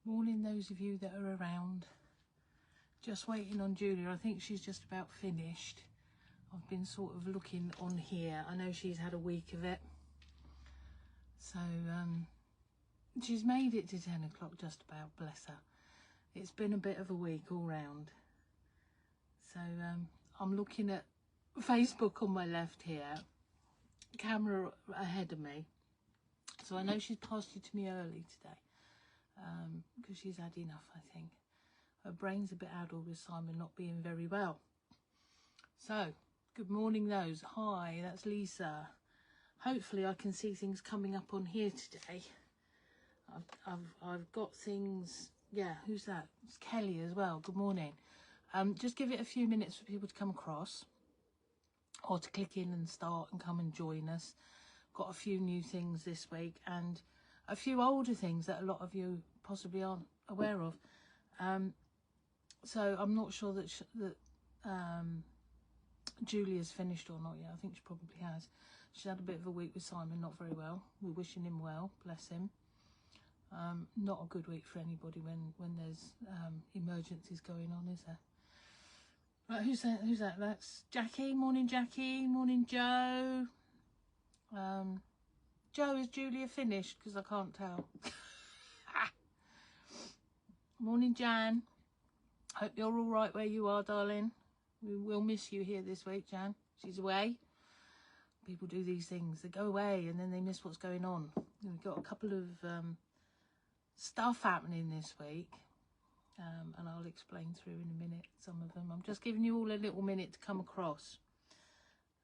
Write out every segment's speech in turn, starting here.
Morning those of you that are around. Just waiting on Julia. I think she's just about finished. I've been sort of looking on here. I know she's had a week of it. So she's made it to 10 o'clock just about, bless her. It's been a bit of a week all round. So I'm looking at Facebook on my left here. Camera ahead of me. So I know she's passed you to me early today. Because she's had enough, I think. Her brain's a bit addled with Simon not being very well. So, good morning those. Hi, that's Lisa. Hopefully I can see things coming up on here today. I've got things. Yeah, who's that? It's Kelly as well. Good morning. Just give it a few minutes for people to come across or to click in and start and come and join us. Got a few new things this week and a few older things that a lot of you possibly aren't aware of. So I'm not sure that Julia's finished or not yet. I think she probably has. She's had a bit of a week with Simon, not very well. We're wishing him well, bless him. Not a good week for anybody when there's emergencies going on, is there? Right, who's that? Who's that? That's Jackie. Morning, Jackie. Morning, Joe. Joe, is Julia finished? Because I can't tell. Morning, Jan. Hope you're all right where you are, darling. We will miss you here this week, Jan. She's away. People do these things. They go away and then they miss what's going on. We've got a couple of stuff happening this week. And I'll explain through in a minute some of them. I'm just giving you all a little minute to come across.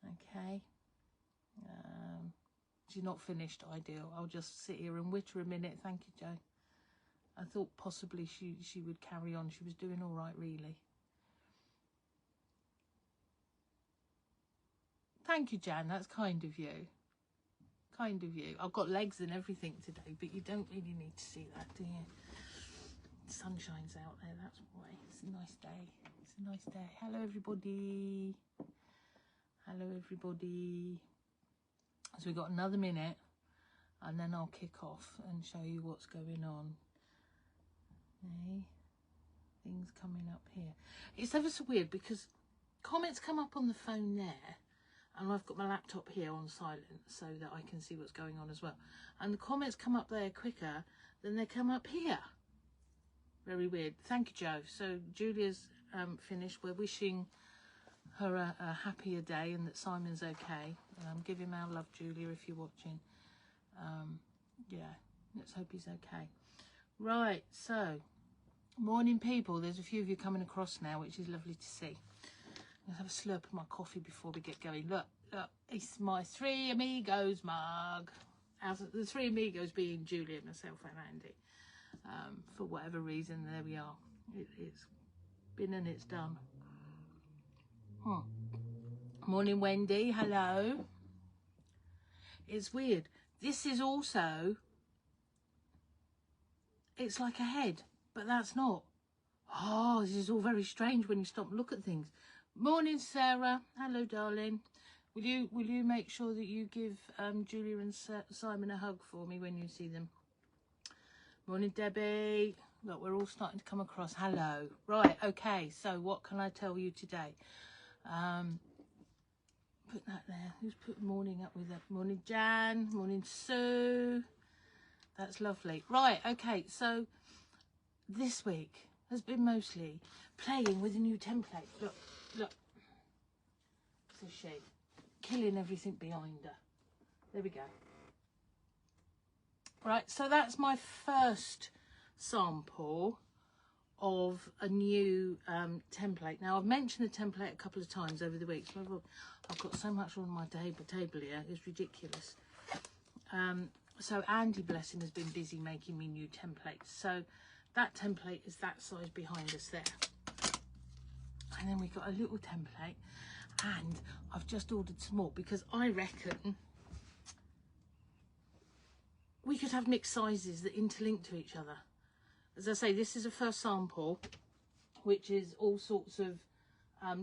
Okay. She's not finished, ideal. I'll just sit here and witter a minute. Thank you, Joe. I thought possibly she would carry on. She was doing all right, really. Thank you, Jan. That's kind of you. Kind of you. I've got legs and everything today, but you don't really need to see that, do you? The sun shines out there, that's why. It's a nice day. It's a nice day. Hello, everybody. Hello, everybody. So we've got another minute and then I'll kick off and show you what's going on. Okay. Things coming up here. It's ever so weird because comments come up on the phone there and I've got my laptop here on silent so that I can see what's going on as well. And the comments come up there quicker than they come up here. Very weird. Thank you, Joe. So Julia's finished. We're wishing her a happier day and that Simon's okay. Give him our love, Julia, if you're watching. Yeah, let's hope he's okay. Right, so morning, people. There's a few of you coming across now, which is lovely to see. Let's have a slurp of my coffee before we get going. Look, look, it's my Three Amigos mug. The Three Amigos being Julia, myself, and Andy. For whatever reason, there we are. It's been and it's done. Morning, Wendy. Hello. It's weird. This is also, it's like a head, but that's not. Oh, this is all very strange when you stop and look at things. Morning, Sarah. Hello, darling. Will you make sure that you give Julia and Simon a hug for me when you see them? Morning, Debbie. Look, we're all starting to come across. Hello. Right, okay. So what can I tell you today? Put that there. Who's put morning up with that? Morning, Jan. Morning, Sue. That's lovely. Right, okay. So this week has been mostly playing with a new template. Look, look. It's a she. Killing everything behind her. There we go. Right, so that's my first sample of a new template. Now, I've mentioned the template a couple of times over the weeks. I've got so much on my table here, it's ridiculous. So Andy, bless him, has been busy making me new templates. So that template is that size behind us there. And then we've got a little template. And I've just ordered some more because I reckon we could have mixed sizes that interlink to each other. As I say, this is a first sample, which is all sorts of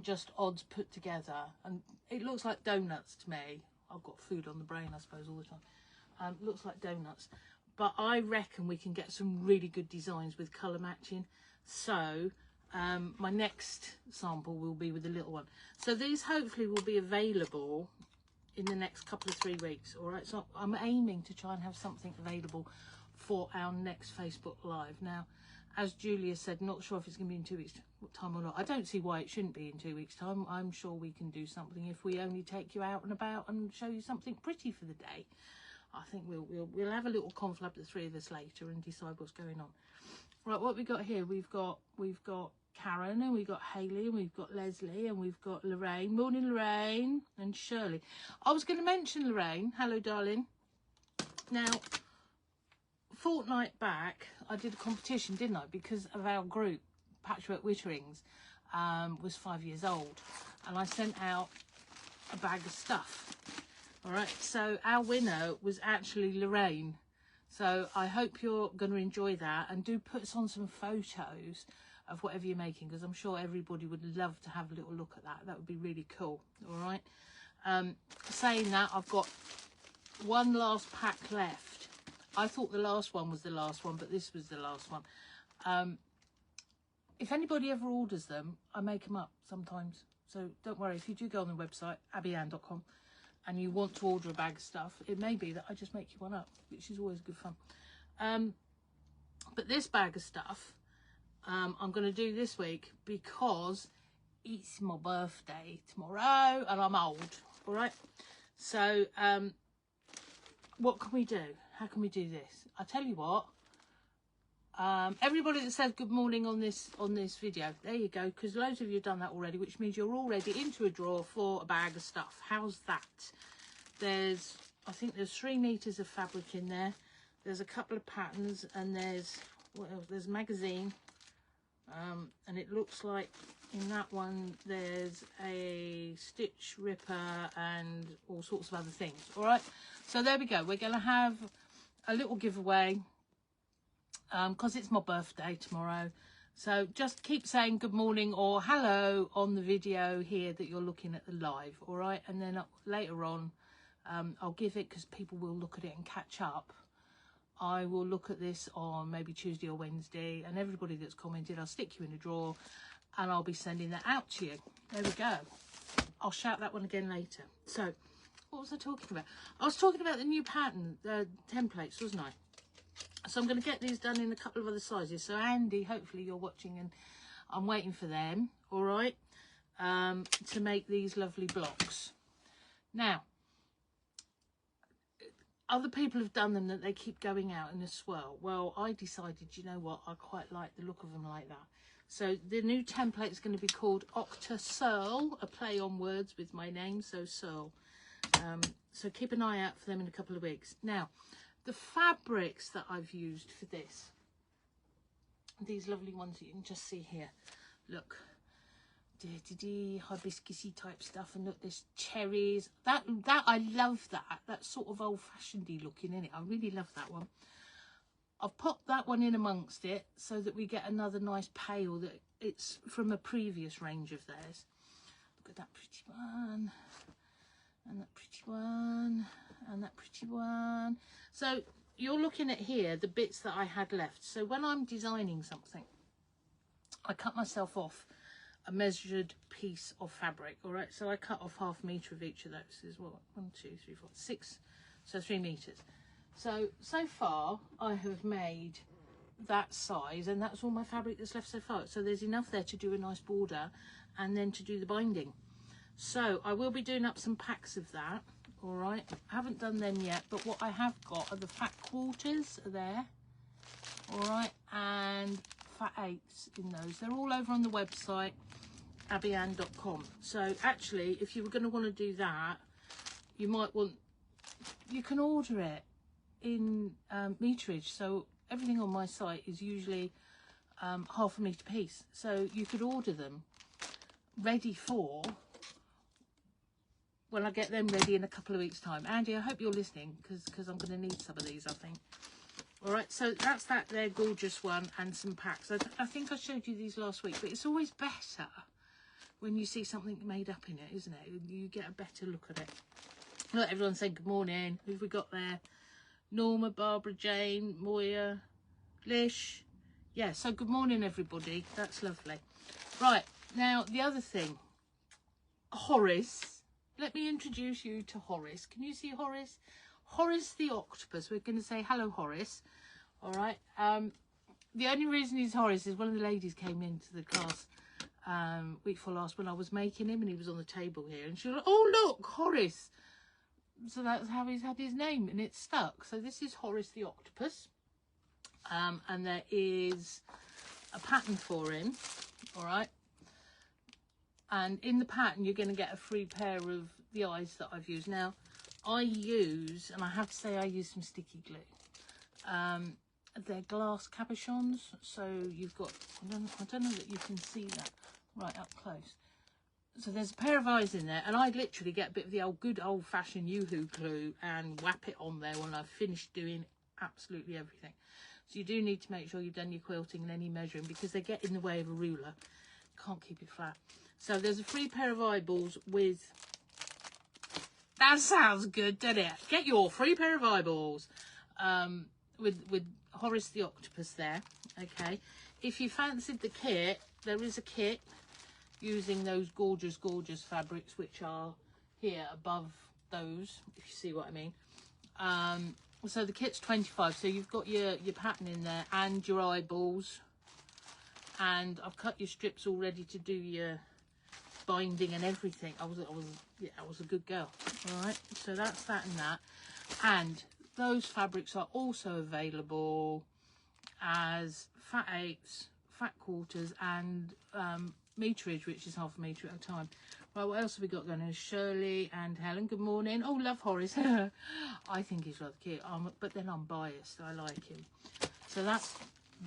just odds put together. And it looks like donuts to me. I've got food on the brain, I suppose, all the time. Looks like donuts. but I reckon we can get some really good designs with colour matching. So my next sample will be with the little one. So these hopefully will be available in the next couple of 3 weeks. All right, so I'm aiming to try and have something available for our next Facebook Live. Now, as Julia said, not sure if it's going to be in 2 weeks time or not. I don't see why it shouldn't be in 2 weeks time. I'm sure we can do something if we only take you out and about and show you something pretty for the day. I think we'll have a little conflab, the three of us, later and decide what's going on. Right, what we got here? We've got Karen, and we've got Hayley, and we've got Leslie, and we've got Lorraine. Morning, Lorraine, and Shirley. I was going to mention Lorraine. Hello, darling. Now, a fortnight back, I did a competition, didn't I? Because of our group, Patchwork Witterings, was 5 years old, and I sent out a bag of stuff. All right, so our winner was actually Lorraine. So I hope you're going to enjoy that, and do put us on some photos of whatever you're making, because I'm sure everybody would love to have a little look at that. That would be really cool. All right. Saying that, I've got one last pack left. I thought the last one was the last one, but this was the last one. If anybody ever orders them, I make them up sometimes. So don't worry, if you do go on the website, Abbieanne.com, and you want to order a bag of stuff, it may be that I just make you one up, which is always good fun. But this bag of stuff, I'm going to do this week because it's my birthday tomorrow and I'm old. All right. So what can we do? How can we do this? I tell you what. Everybody that says good morning on this video, there you go, because loads of you have done that already, which means you're already into a draw for a bag of stuff. How's that? I think there's 3 meters of fabric in there. There's a couple of patterns, and there's what else? There's a magazine, and it looks like in that one there's a stitch ripper and all sorts of other things. All right, so there we go. We're going to have a little giveaway because it's my birthday tomorrow. So just keep saying good morning or hello on the video here that you're looking at the live. All right, and then later on I'll give it, because people will look at it and catch up. I will look at this on maybe Tuesday or Wednesday, and everybody that's commented, I'll stick you in a drawer and I'll be sending that out to you. There we go. I'll shout that one again later. So what was I talking about? I was talking about the new pattern, the templates, wasn't I? So I'm going to get these done in a couple of other sizes. So Andy, hopefully you're watching, and I'm waiting for them, all right, to make these lovely blocks. Now, other people have done them that they keep going out in a swirl. Well, I decided, you know what, I quite like the look of them like that. So the new template is going to be called Octa-searle, a play on words with my name, so searle. So keep an eye out for them in a couple of weeks. Now, the fabrics that I've used for this, these lovely ones that you can just see here. Look, hibiscusy type stuff, and look, there's cherries. That I love that. That's sort of old-fashionedy looking, isn't it? I really love that one. I've popped that one in amongst it so that we get another nice pale that it's from a previous range of theirs. Look at that pretty one, and that pretty one, and that pretty one. So you're looking at here the bits that I had left. So when I'm designing something, I cut myself off a measured piece of fabric. All right, so I cut off 1/2 meter of each of those. Is what, 1, 2, 3, 4, 6, so 3 meters. So far I have made that size, and that's all my fabric that's left so far. So there's enough there to do a nice border and then to do the binding. So I will be doing up some packs of that. All right, I haven't done them yet, but what I have got are the fat quarters are there. All right, and fat 8s in those. They're all over on the website, Abbieanne.com. So actually, if you were going to want to do that, you can order it in meterage. So everything on my site is usually 1/2 meter piece. So you could order them ready for when I get them ready in a couple of weeks' time. Andy, I hope you're listening, because I'm going to need some of these, I think. All right, so that's that there gorgeous one, and some packs. I think I showed you these last week, but it's always better when you see something made up in it, isn't it? You get a better look at it. Look, everyone's saying good morning. Who have we got there? Norma, Barbara, Jane, Moya, Lish. Yeah, so good morning, everybody. That's lovely. Right, now, the other thing. Horace. Let me introduce you to Horace. Can you see Horace? Horace the octopus. We're going to say hello, Horace. All right. The only reason he's Horace is one of the ladies came into the class week before last when I was making him, and he was on the table here, and she was like, oh look, Horace. So that's how he's had his name, and it's stuck. So this is Horace the octopus, and there is a pattern for him. All right. And in the pattern, you're going to get a free pair of the eyes that I've used. Now, I use, and I have to say I use some sticky glue. They're glass cabochons. So you've got, I don't know that you can see that right up close. So there's a pair of eyes in there. And I literally get a bit of the good old-fashioned Yoo-hoo glue and whap it on there when I've finished doing absolutely everything. So you do need to make sure you've done your quilting and any measuring, because they get in the way of a ruler. Can't keep it flat. So there's a free pair of eyeballs with, that sounds good, doesn't it? Get your free pair of eyeballs with Horace the octopus there. Okay. If you fancied the kit, there is a kit using those gorgeous, gorgeous fabrics, which are here above those, if you see what I mean. So the kit's 25. So you've got your pattern in there and your eyeballs. And I've cut your strips all ready to do your binding and everything. I was a good girl. All right, so that's that and that. And those fabrics are also available as fat eighths, fat quarters, and meterage, which is half a metre at a time. Right, what else have we got going on? Shirley and Helen, good morning. Oh, love Horace. I think he's rather cute, but then I'm biased. I like him. So that's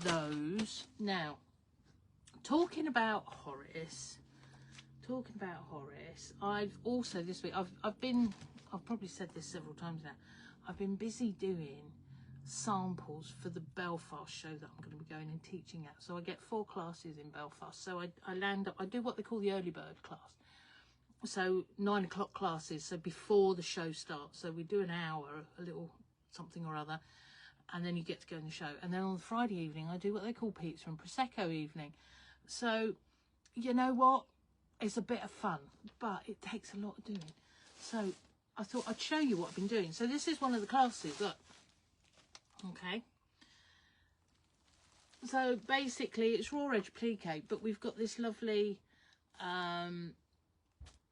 those. Now, talking about Horace, I've also this week, I've probably said this several times now, I've been busy doing samples for the Belfast show that I'm going to be going and teaching at. So I get 4 classes in Belfast. So I do what they call the early bird class. So 9 o'clock classes, so before the show starts. So we do an hour, a little something or other, and then you get to go in the show. And then on the Friday evening, I do what they call pizza and Prosecco evening. So, you know what? It's a bit of fun, but it takes a lot of doing. So I thought I'd show you what I've been doing. So this is one of the classes, look. Okay. So basically it's raw edge plique, but we've got this lovely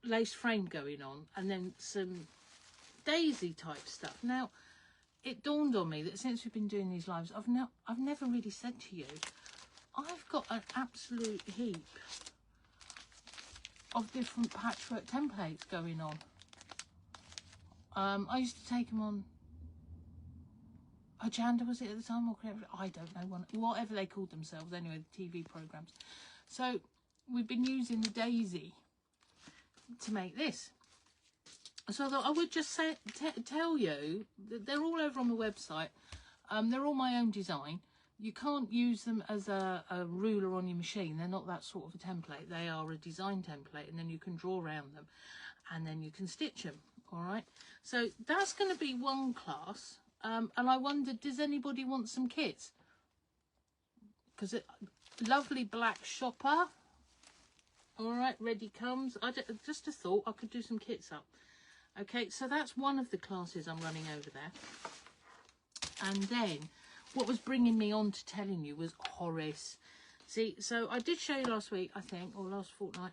lace frame going on, and then some daisy type stuff. Now, it dawned on me that since we've been doing these lives, I've never really said to you, I've got an absolute heap of different patchwork templates going on. I used to take them on Agenda, was it at the time, or I don't know, whatever they called themselves anyway, the TV programs. So we've been using the daisy to make this. So I thought I would just tell you that they're all over on the website. They're all my own design. You can't use them as a ruler on your machine. They're not that sort of a template. They are a design template, and then you can draw around them, and then you can stitch them. All right. So that's going to be one class. And I wondered, does anybody want some kits? Because lovely black shopper. All right, ready comes. Just a thought, I could do some kits up. Okay, so that's one of the classes I'm running over there. And then what was bringing me on to telling you was Horace. See, so I did show you last week, I think, or last fortnight,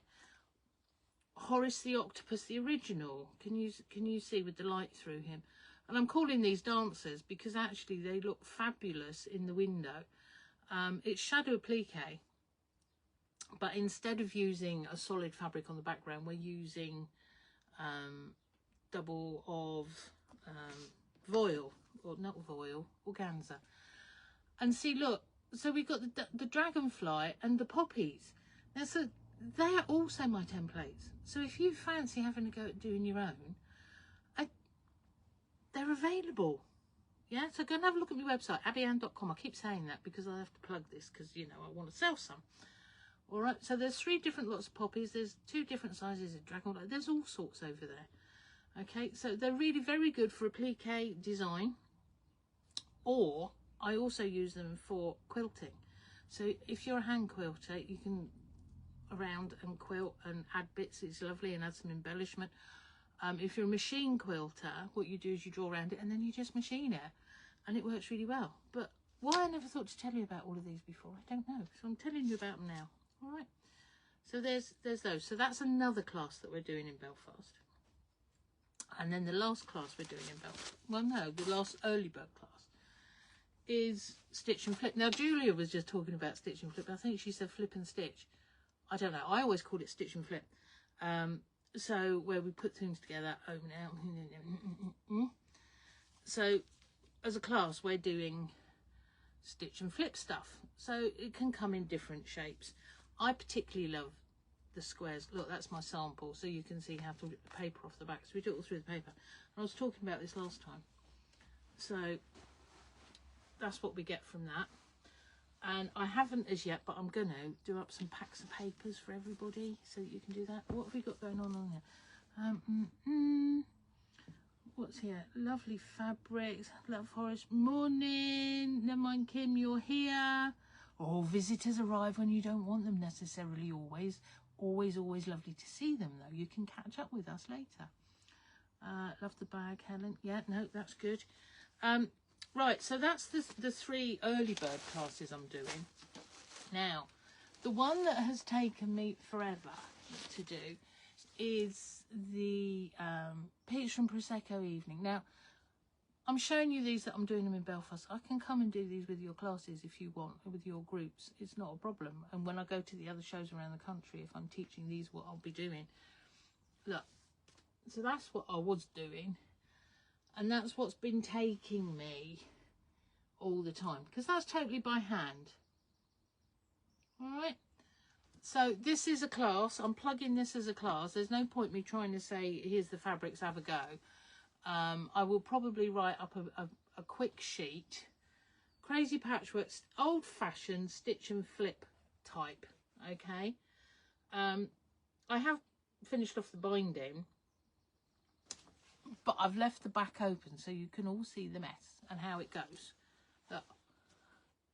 Horace the octopus, the original. Can you see with the light through him? And I'm calling these dancers because actually they look fabulous in the window. It's shadow plique, but instead of using a solid fabric on the background, we're using double of voile, or not voile, organza. And see, look, so we've got the dragonfly and the poppies. Now, so they're also my templates. So if you fancy having a go at doing your own, they're available. Yeah, so go and have a look at my website, Abbieanne.com. I keep saying that because I have to plug this because, you know, I want to sell some. All right, so there's 3 different lots of poppies. There's 2 different sizes of dragonfly. There's all sorts over there. Okay, so they're really very good for a plique design. or I also use them for quilting. So if you're a hand quilter, you can around and quilt and add bits. It's lovely, and add some embellishment. If you're a machine quilter, what you do is you draw around it and then you just machine it, and it works really well. But why I never thought to tell you about all of these before, I don't know. So I'm telling you about them now. All right. So there's those. So that's another class that we're doing in Belfast. And then the last class we're doing in Belfast, well, no, the last early bird class is stitch and flip. Now Julia was just talking about stitch and flip. I think she said flip and stitch. I don't know. I always called it stitch and flip. So where we put things together, open out. So as a class, we're doing stitch and flip stuff. So it can come in different shapes. I particularly love the squares. Look, that's my sample, so you can see how to rip the paper off the back. So we do it all through the paper. And I was talking about this last time. So that's what we get from that. And I haven't as yet, but I'm going to do up some packs of papers for everybody so that you can do that. What have we got going on here? What's here? Lovely fabrics. Love Horace. Morning. Never mind, Kim, you're here. Oh, visitors arrive when you don't want them necessarily always. Always lovely to see them, though. You can catch up with us later. Love the bag, Helen. Yeah, no, that's good. Right, so that's the 3 early bird classes I'm doing. Now, the one that has taken me forever to do is the Peach and Prosecco evening. Now, I'm showing you these that I'm doing them in Belfast. I can come and do these with your classes if you want, with your groups. It's not a problem. And when I go to the other shows around the country, if I'm teaching these, what I'll be doing. Look, so that's what I was doing. And that's what's been taking me all the time, because that's totally by hand. All right. So this is a class. I'm plugging this as a class. There's no point me trying to say, here's the fabrics, have a go. I will probably write up a quick sheet. Crazy Patchwork, old-fashioned stitch and flip type. Okay. I have finished off the binding, but I've left the back open so you can all see the mess and how it goes. Look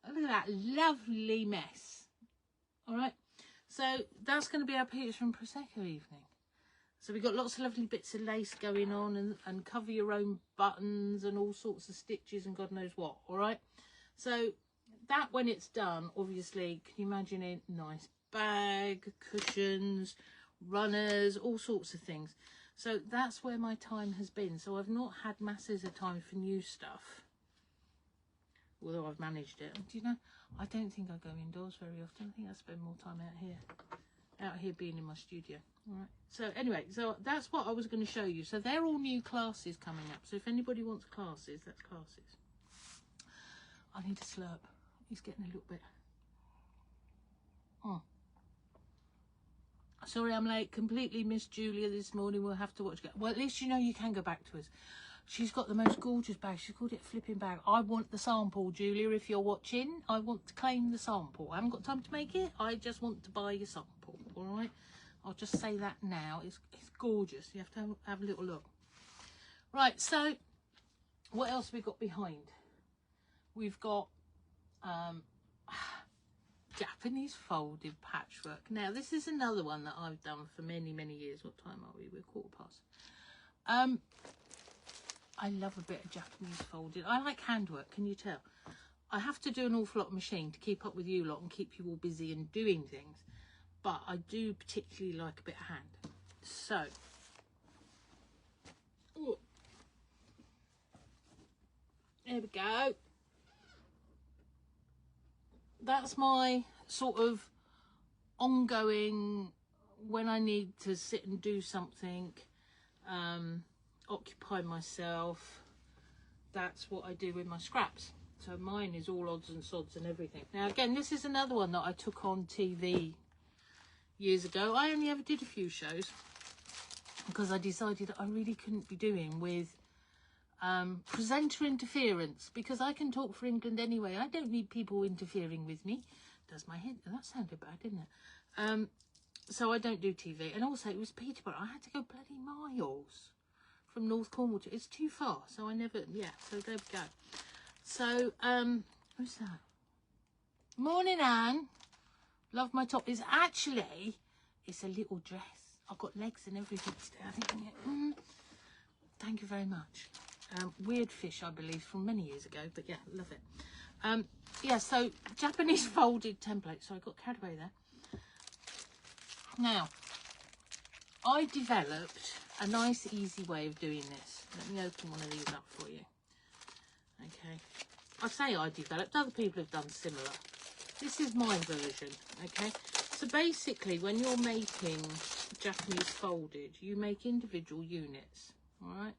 at that lovely mess. All right, so that's going to be our Peach and Prosecco evening. So we've got lots of lovely bits of lace going on, and cover your own buttons and all sorts of stitches and God knows what. All right, so that when it's done, obviously, can you imagine it? Nice bag, cushions, runners, all sorts of things. So that's where my time has been. So I've not had masses of time for new stuff, although I've managed it. Do you know, I don't think I go indoors very often. I think I spend more time out here being in my studio. All right. So anyway, so that's what I was going to show you. So they're all new classes coming up. So if anybody wants classes, that's classes. I need a slurp. He's getting a little bit. Oh. Sorry, I'm late. Completely missed Julia this morning. We'll have to watch. Well, at least you know you can go back to us. She's got the most gorgeous bag. She called it a flipping bag. I want the sample, Julia, if you're watching. I want to claim the sample. I haven't got time to make it. I just want to buy your sample, all right? I'll just say that now. It's gorgeous. You have to have a little look. Right, so what else have we got behind? We've got Japanese folded patchwork. Now, this is another one that I've done for many, many years. What time are we? We're 15:15. I love a bit of Japanese folded. I like handwork, can you tell? I have to do an awful lot of machine to keep up with you lot and keep you all busy and doing things. But I do particularly like a bit of hand. So, ooh, there we go. That's my sort of ongoing, when I need to sit and do something, occupy myself, that's what I do with my scraps. So mine is all odds and sods and everything. Now again, this is another one that I took on TV years ago. I only ever did a few shows because I decided that I really couldn't be doing with presenter interference, because I can talk for England anyway. I don't need people interfering with me. Does my head? That sounded bad, didn't it? So I don't do TV. And also it was Peterborough. I had to go bloody miles from North Cornwall to, it's too far. So I never, yeah, so there we go. So, who's that? Morning, Anne. Love my top. It's actually, it's a little dress. I've got legs and everything today. I think, thank you very much. Weird Fish, I believe, from many years ago, but yeah, love it. Yeah, so Japanese folded template. So I got carried away there. Now, I developed a nice, easy way of doing this. Let me open one of these up for you. Okay. I say I developed, other people have done similar. This is my version, okay? So basically, when you're making Japanese folded, you make individual units, all right?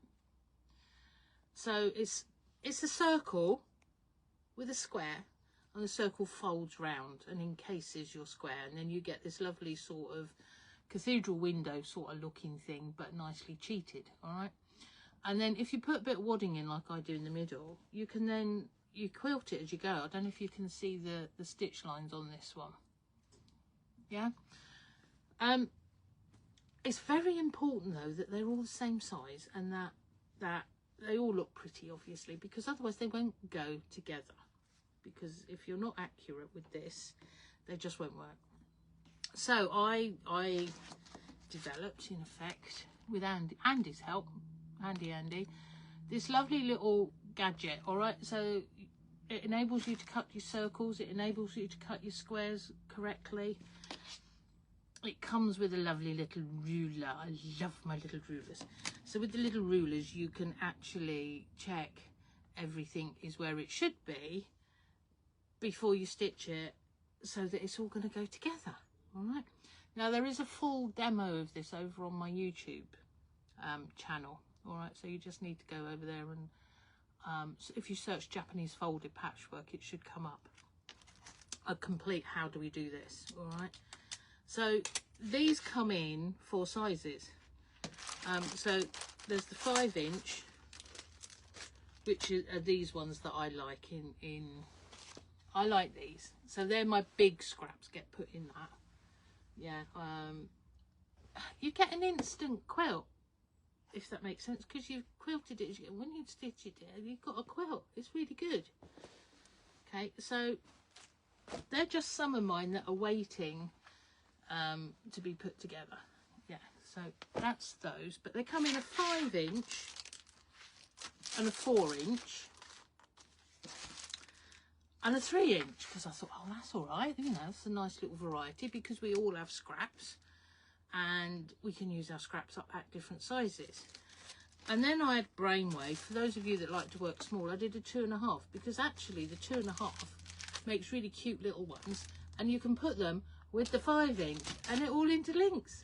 So it's a circle with a square, and the circle folds round and encases your square, and then you get this lovely sort of cathedral window sort of looking thing, but nicely cheated, all right? And then if you put a bit of wadding in like I do in the middle, you can then, you quilt it as you go. I don't know if you can see the stitch lines on this one. Yeah. It's very important though that they're all the same size, and that they all look pretty, obviously, because otherwise they won't go together. Because if you're not accurate with this, they just won't work. So I developed, in effect, with Andy's help, Andy, this lovely little gadget, all right? So it enables you to cut your circles, it enables you to cut your squares correctly. It comes with a lovely little ruler. I love my little rulers. So with the little rulers, you can actually check everything is where it should be before you stitch it, so that it's all going to go together. All right. Now there is a full demo of this over on my YouTube channel. All right. So you just need to go over there and so if you search Japanese folded patchwork, it should come up a complete how do we do this. All right. So these come in 4 sizes. So there's the 5-inch, which are these ones that I like in I like these. So they're my big scraps, get put in that. Yeah. You get an instant quilt, if that makes sense, because you've quilted it. When you stitch it, you've got a quilt. It's really good. Okay, so they're just some of mine that are waiting to be put together. Yeah, so that's those. But they come in a 5-inch and a 4-inch. And a 3-inch, because I thought, oh, that's all right, you know, it's a nice little variety, because we all have scraps and we can use our scraps up at different sizes. And then I had brainwave. For those of you that like to work small, I did a 2.5, because actually the 2.5 makes really cute little ones, and you can put them with the 5-inch and it all interlinks.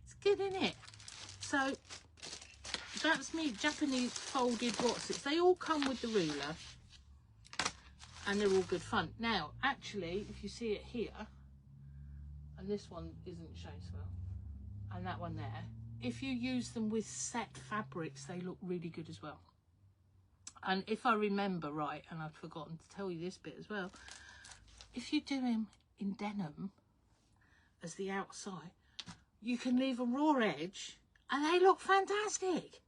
It's good, isn't it? So that's me, Japanese folded wotsits. They all come with the ruler. And they're all good fun. Now, actually, if you see it here, and this one isn't shown so well, and that one there, if you use them with set fabrics, they look really good as well. And if I remember right, and I've forgotten to tell you this bit as well, if you do them in denim as the outside, you can leave a raw edge, and they look fantastic.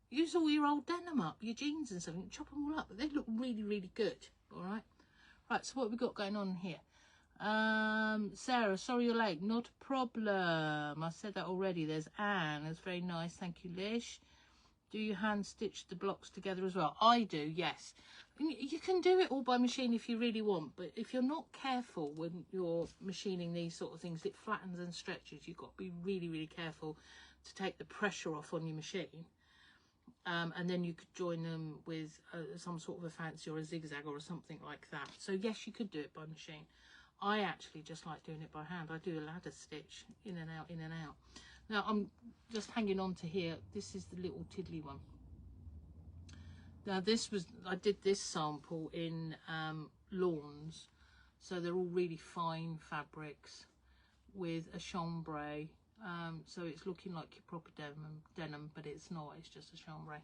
Use all your old denim up, your jeans and something, chop them all up. They look really, really good. All right. Right, so what have we got going on here? Sarah, sorry you're late. Not a problem. I said that already. There's Anne. That's very nice. Thank you, Lish. Do you hand stitch the blocks together as well? I do, yes. You can do it all by machine if you really want, but if you're not careful when you're machining these sort of things, it flattens and stretches. You've got to be really, really careful to take the pressure off on your machine. And then you could join them with some sort of a fancy or a zigzag or something like that. So yes, you could do it by machine. I actually just like doing it by hand. I do a ladder stitch, in and out, in and out. Now I'm just hanging on to here. This is the little tiddly one. Now this was, I did this sample in lawns. So they're all really fine fabrics with a chambray. So it's looking like your proper denim, but it's not, it's just a chambray.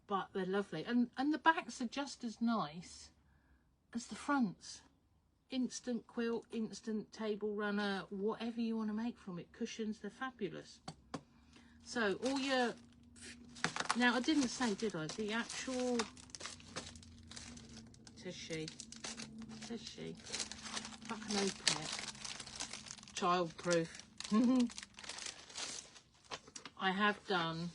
But they're lovely, and the backs are just as nice as the fronts. Instant quilt, instant table runner, whatever you want to make from it. Cushions, they're fabulous. So all your, now I didn't say, did I, the actual says she. Says she. If I can open it. Child-proof. I have done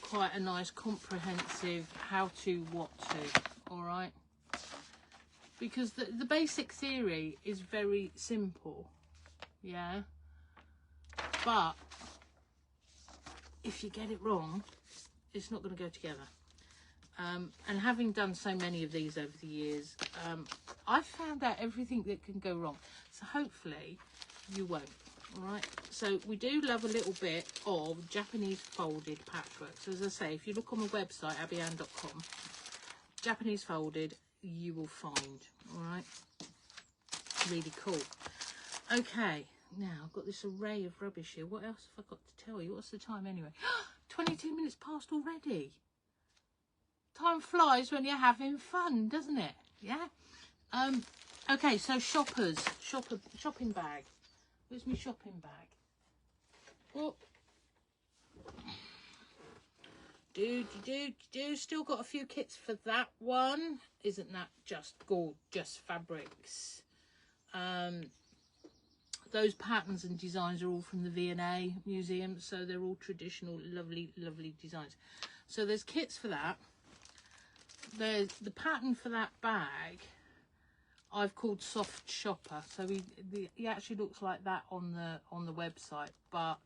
quite a nice comprehensive how to, what to, all right? Because the basic theory is very simple, yeah? But if you get it wrong, it's not going to go together. And having done so many of these over the years, I've found out everything that can go wrong. So hopefully you won't, all right? So we do love a little bit of Japanese folded patchwork. So as I say, if you look on the website, Abbieanne.com, Japanese folded, you will find, all right? Really cool. Okay, now I've got this array of rubbish here. What else have I got to tell you? What's the time anyway? 22 minutes past already. Time flies when you're having fun, doesn't it? Yeah. Okay, so shopping bag. Where's my shopping bag? Oh, still got a few kits for that one. Isn't that just gorgeous fabrics? Those patterns and designs are all from the V&A Museum, so they're all traditional, lovely designs. So there's kits for that. There's the pattern for that bag I've called Soft Shopper, so he actually looks like that on the website, but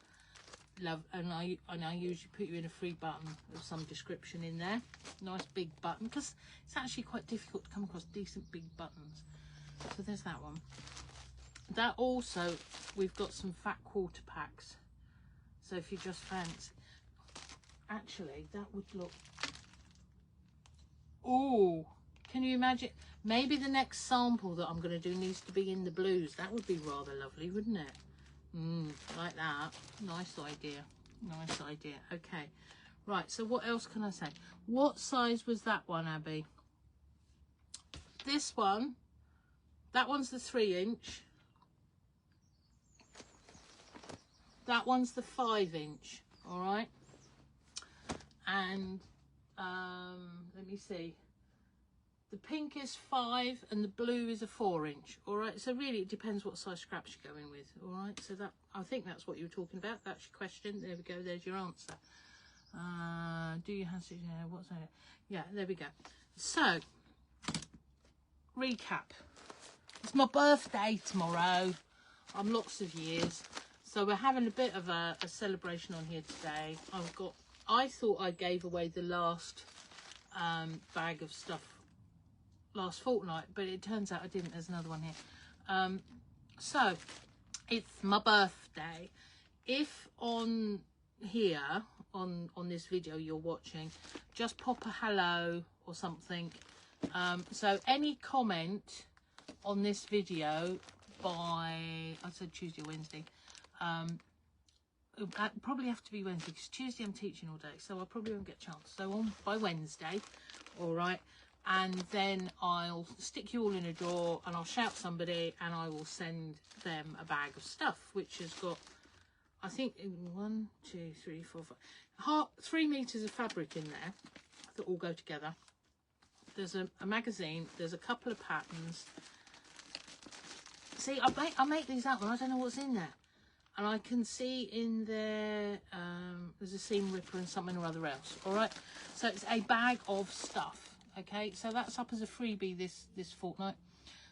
I usually put you in a free button with some description in there. Nice big button, because it's actually quite difficult to come across decent big buttons. So there's that one. That also, we've got some fat quarter packs, so if you just fancy, actually that would look, oh, can you imagine? Maybe the next sample that I'm going to do needs to be in the blues. That would be rather lovely, wouldn't it? Like that. Nice idea. Nice idea. Okay. Right, so what else can I say? What size was that one, Abby? This one. That one's the 3-inch. That one's the 5-inch. All right. And let me see. The pink is 5 and the blue is a 4-inch. All right, so really it depends what size scraps you're going with. All right, so that, I think that's what you were talking about. That's your question. There we go. There's your answer. Do you have to, what's that? Yeah, there we go. So recap. It's my birthday tomorrow. I'm lots of years, so we're having a bit of a celebration on here today. I thought I gave away the last bag of stuff last fortnight, but it turns out I didn't. There's another one here. So it's my birthday. If on here on this video you're watching, just pop a hello or something. So any comment on this video by, I said Tuesday or Wednesday, it'll probably have to be Wednesday, because Tuesday I'm teaching all day, so I probably won't get a chance. So by Wednesday, all right, and then I'll stick you all in a drawer and I'll shout somebody and I will send them a bag of stuff, which has got, I think, 1, 2, 3, 4, 5, 3 meters of fabric in there that all go together. There's a magazine, there's a couple of patterns. See, I make these up and I don't know what's in there. And I can see in there, there's a seam ripper and something or other else. All right, so it's a bag of stuff. Okay, so that's up as a freebie this fortnight.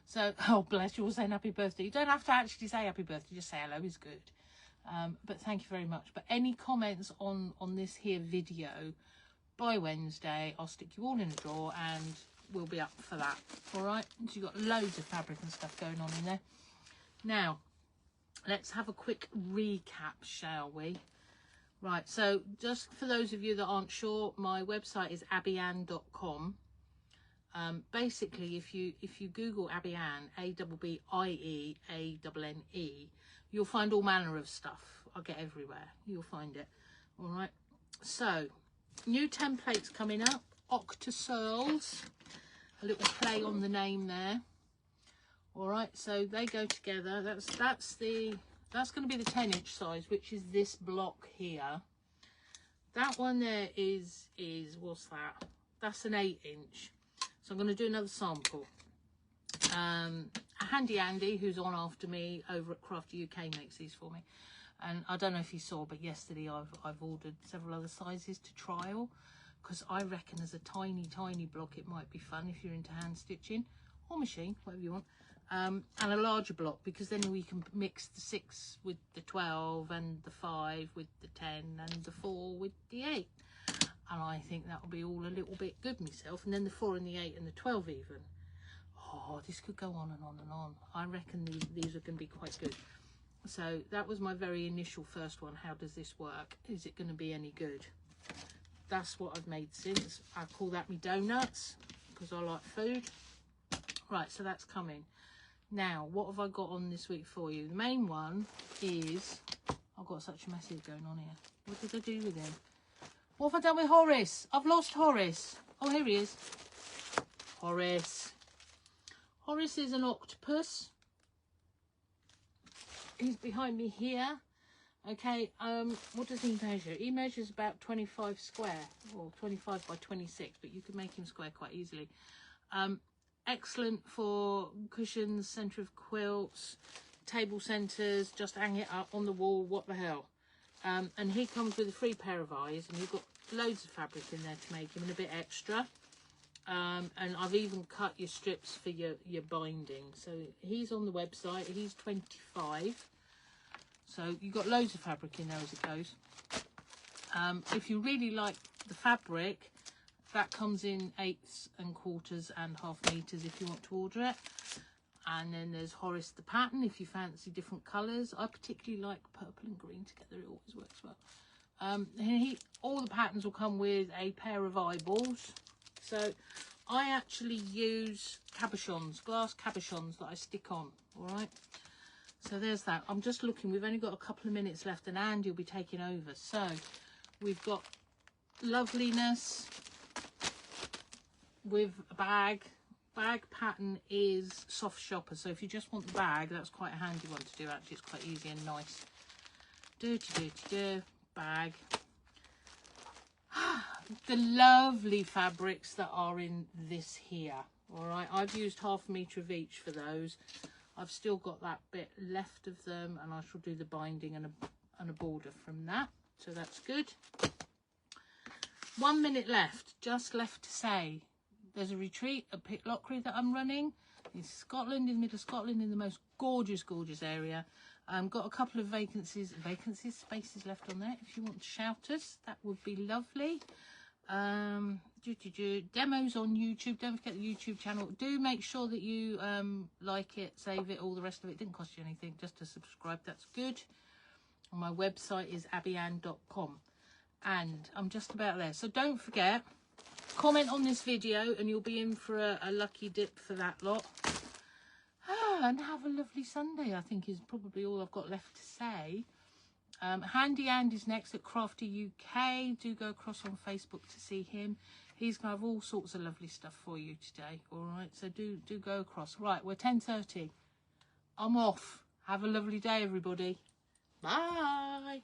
So, oh bless you, all saying happy birthday. You don't have to actually say happy birthday, just say hello is good. But thank you very much. But any comments on this here video by Wednesday, I'll stick you all in a drawer and we'll be up for that. All right, so you've got loads of fabric and stuff going on in there. Now, let's have a quick recap, shall we? Right, so just for those of you that aren't sure, my website is Abbieanne.com. Basically, if you Google Abbieanne, A-B-B-I-E-A-N-N-E, you'll find all manner of stuff. I'll get everywhere. You'll find it. All right. So, new templates coming up. Octa-searles. A little play on the name there. All right. So they go together. That's going to be the 10-inch size, which is this block here. That one there is what's that? That's an 8-inch. So I'm going to do another sample. Handy Andy, who's on after me over at Crafty UK, makes these for me. And I don't know if you saw, but yesterday I've ordered several other sizes to trial, because I reckon as a tiny block it might be fun if you're into hand stitching, or machine, whatever you want. And a larger block, because then we can mix the 6 with the 12 and the 5 with the 10 and the 4 with the 8. And I think that'll be all a little bit good myself. And then the 4 and the 8 and the 12 even. Oh, this could go on and on and on. I reckon these are going to be quite good. So that was my very initial first one. How does this work? Is it going to be any good? That's what I've made since. I call that me donuts, because I like food. Right, so that's coming. Now, what have I got on this week for you? The main one is... I've got such a message going on here. What did I do with him? What have I done with Horace? I've lost Horace. Oh, here he is. Horace. Horace is an octopus. He's behind me here. Okay, what does he measure? He measures about 25 square, or 25 by 26, but you can make him square quite easily. Excellent for cushions, centre of quilts, table centres, just hang it up on the wall, what the hell. And he comes with a free pair of eyes, and you've got loads of fabric in there to make him, and a bit extra. And I've even cut your strips for your binding. So he's on the website. He's 25. So you've got loads of fabric in there as it goes. If you really like the fabric, that comes in 8s and quarters and half meters if you want to order it. And then there's Horace the pattern if you fancy different colours. I particularly like purple and green together. It always works well. All the patterns will come with a pair of eyeballs. So I actually use cabochons, glass cabochons that I stick on. All right. So there's that. I'm just looking. We've only got a couple of minutes left, and Andy will be taking over. So we've got loveliness with a bag. Bag pattern is soft shopper. So if you just want the bag, that's quite a handy one to do. Actually, it's quite easy and nice. Bag. The lovely fabrics that are in this here. All right, I've used half a metre of each for those. I've still got that bit left of them, and I shall do the binding and a border from that. So that's good. 1 minute left. Just left to say there's a retreat at Pitlochry that I'm running in Scotland, in the middle of Scotland, in the most gorgeous area. Got a couple of spaces left on there. If you want to shout us, that would be lovely. Demos on YouTube. Don't forget the YouTube channel. Do make sure that you like it, save it, all the rest of it. Didn't cost you anything, just to subscribe. That's good. And my website is Abbieanne.com, and I'm just about there. So don't forget, comment on this video and you'll be in for a lucky dip for that lot. And have a lovely Sunday, I think is probably all I've got left to say. Handy Andy's next at Crafty UK. Do go across on Facebook to see him. He's going to have all sorts of lovely stuff for you today. All right, so do go across. Right, we're 10:30. I'm off. Have a lovely day, everybody. Bye.